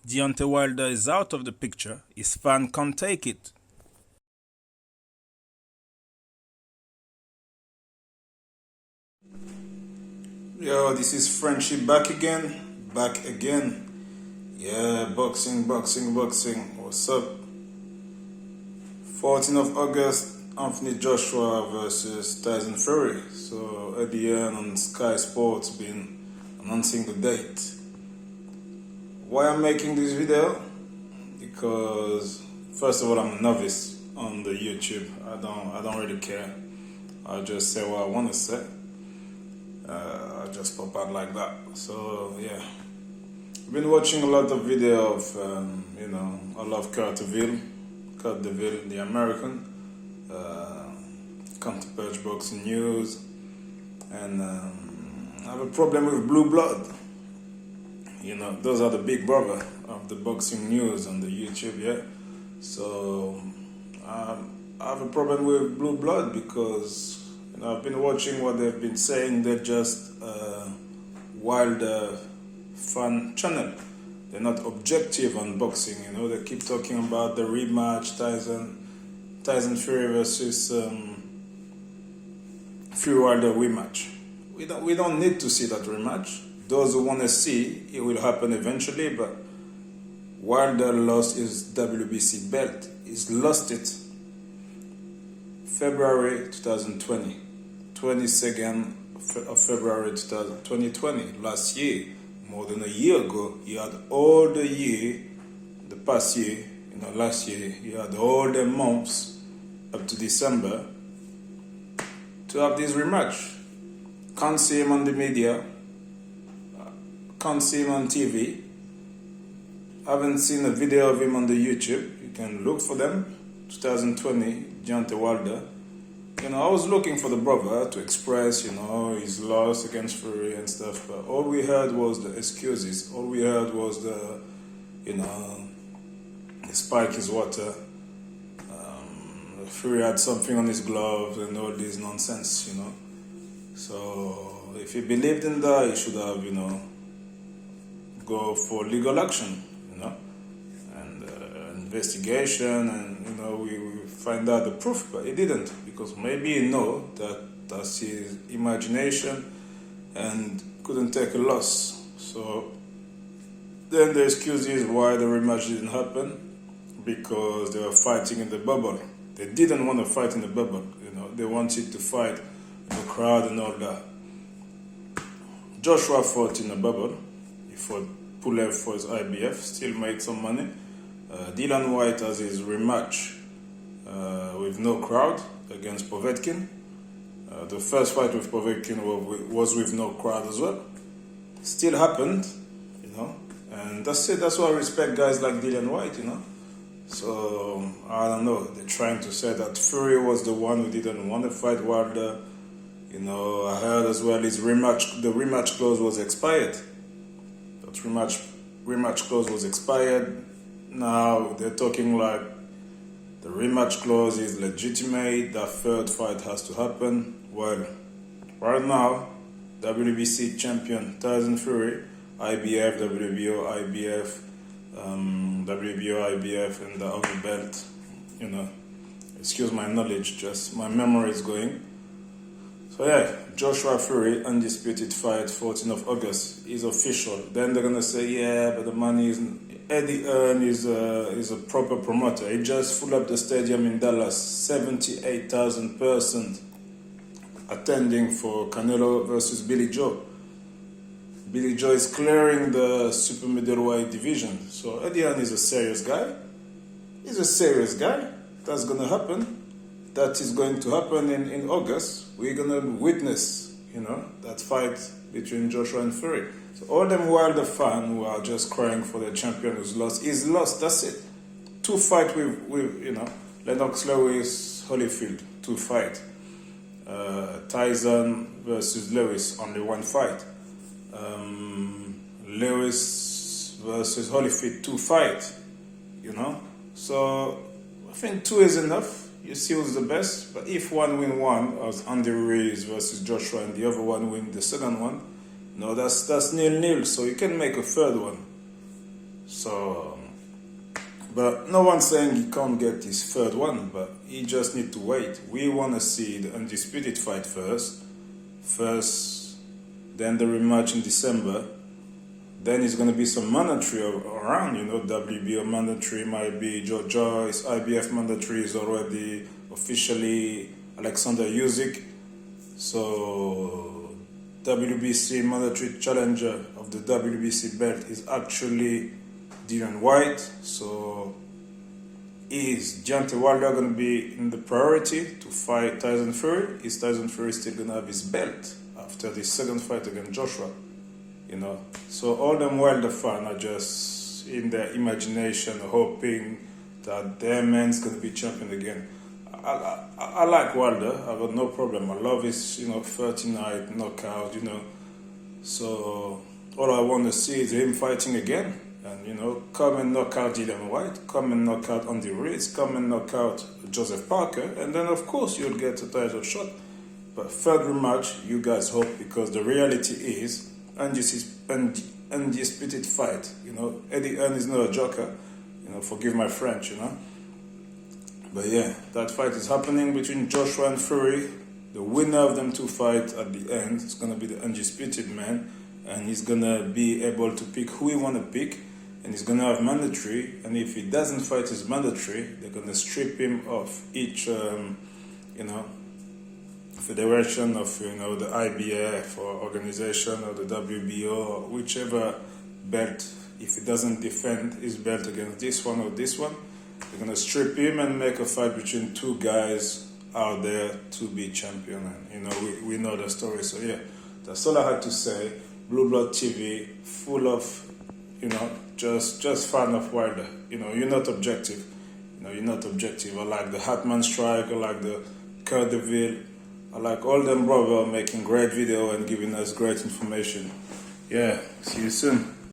Deontay Wilder is out of the picture. His fan can't take it. Yo, this is Friendship back again. Back again. Yeah, boxing. What's up? 14th of August, Anthony Joshua versus Tyson Fury. So Eddie Hearn on Sky Sports been announcing the date. Why I'm making this video? Because first of all, I'm a novice on the YouTube. I don't really care. I just say what I want to say. I just pop out like that. So yeah, I've been watching a lot of video of I love Kurt Deville, the American, Counterpunch Boxing News, and I have a problem with Blue Blood. Those are the big brother of the boxing news on the YouTube, yeah. So I have a problem with Blue Blood because I've been watching what they've been saying. They're just Wilder fan channel. They're not objective on boxing. They keep talking about the rematch, Tyson Fury versus Fury Wilder rematch. We don't need to see that rematch. Those who want to see, it will happen eventually, but Wilder lost his WBC belt. He's lost it February 2020, 22nd of February 2020, last year, more than a year ago. He had all the year, the past year, last year, he had all the months up to December to have this rematch. Can't see him on the media. Can't see him on TV. Haven't seen a video of him on the YouTube. You can look for them. 2020, Deontay Wilder. I was looking for the brother to express, his loss against Fury and stuff. But all we heard was the excuses. All we heard was the spike his water. Fury had something on his glove and all this nonsense, So if he believed in that, he should have, go for legal action, and investigation, and we find out the proof, but he didn't, because maybe he know that's his imagination and couldn't take a loss. So then the excuse is why the rematch didn't happen, because they were fighting in the bubble. They didn't want to fight in the bubble, they wanted to fight in the crowd and all that. Joshua fought in the bubble. He fought Pulev for his IBF, still made some money. Dillian Whyte has his rematch with no crowd against Povetkin. The first fight with Povetkin was with no crowd as well. Still happened, and that's it. That's why I respect guys like Dillian Whyte, So, I don't know, they're trying to say that Fury was the one who didn't want to fight Wilder. I heard as well the rematch clause was expired. Rematch clause was expired. Now they're talking like the rematch clause is legitimate, that third fight has to happen. Well, right now, WBC champion Tyson Fury, IBF, WBO, IBF, WBO, IBF, and the other belt, excuse my knowledge, just my memory is going. So yeah, Joshua Fury, undisputed fight, 14th of August, is official. Then they're gonna say, yeah, but the money isn't. Eddie Hearn is a proper promoter. He just full up the stadium in Dallas, 78,000 persons attending for Canelo versus Billy Joe. Billy Joe is clearing the super middleweight division. So Eddie Hearn is a serious guy. He's a serious guy. That's gonna happen. That is going to happen in August. We're going to witness, that fight between Joshua and Fury. So all them Wilder fans who are just crying for the champion who's lost, is lost, that's it. 2 fight with Lennox Lewis, Holyfield, 2 fight. Tyson versus Lewis, only 1 fight. Lewis versus Holyfield, 2 fight, So I think 2 is enough. You see who's the best, but if one win one, as Andy Ruiz versus Joshua, and the other one win the second one, that's 0-0, so you can make a third one. So So, but no one's saying he can't get his third one, but he just need to wait. We want to see the undisputed fight first, then the rematch in December. Then it's going to be some mandatory around, WBO mandatory might be Joe Joyce, IBF mandatory is already officially Alexander Usyk. So WBC mandatory challenger of the WBC belt is actually Dillian Whyte. So is Deontay Wilder going to be in the priority to fight Tyson Fury? Is Tyson Fury still going to have his belt after the second fight against Joshua? So all them Wilder fans are just in their imagination hoping that their man's going to be champion again. I like Wilder. I got no problem. I love his 30-night knockout. So all I want to see is him fighting again, and come and knock out Dillian Whyte, come and knock out Andy Ruiz, come and knock out Joseph Parker, and then of course you'll get a title shot. But third rematch, you guys hope, because the reality is undisputed fight. Eddie Hearn is not a joker. Forgive my French. But yeah, that fight is happening between Joshua and Fury. The winner of them two fights at the end is gonna be the undisputed man, and he's gonna be able to pick who he wanna pick, and he's gonna have mandatory. And if he doesn't fight his mandatory, they're gonna strip him of each, federation of the IBF or organization or the WBO or whichever belt. If he doesn't defend his belt against this one or this one, they're gonna strip him and make a fight between two guys out there to be champion. And we know the story. So yeah, that's all I had to say. Blue Blood TV, full of just fan of Wilder. You're not objective. You're not objective. I like the Hatman Strike. I like the Cœur de Ville. I like all them brothers making great video and giving us great information. Yeah, see you soon.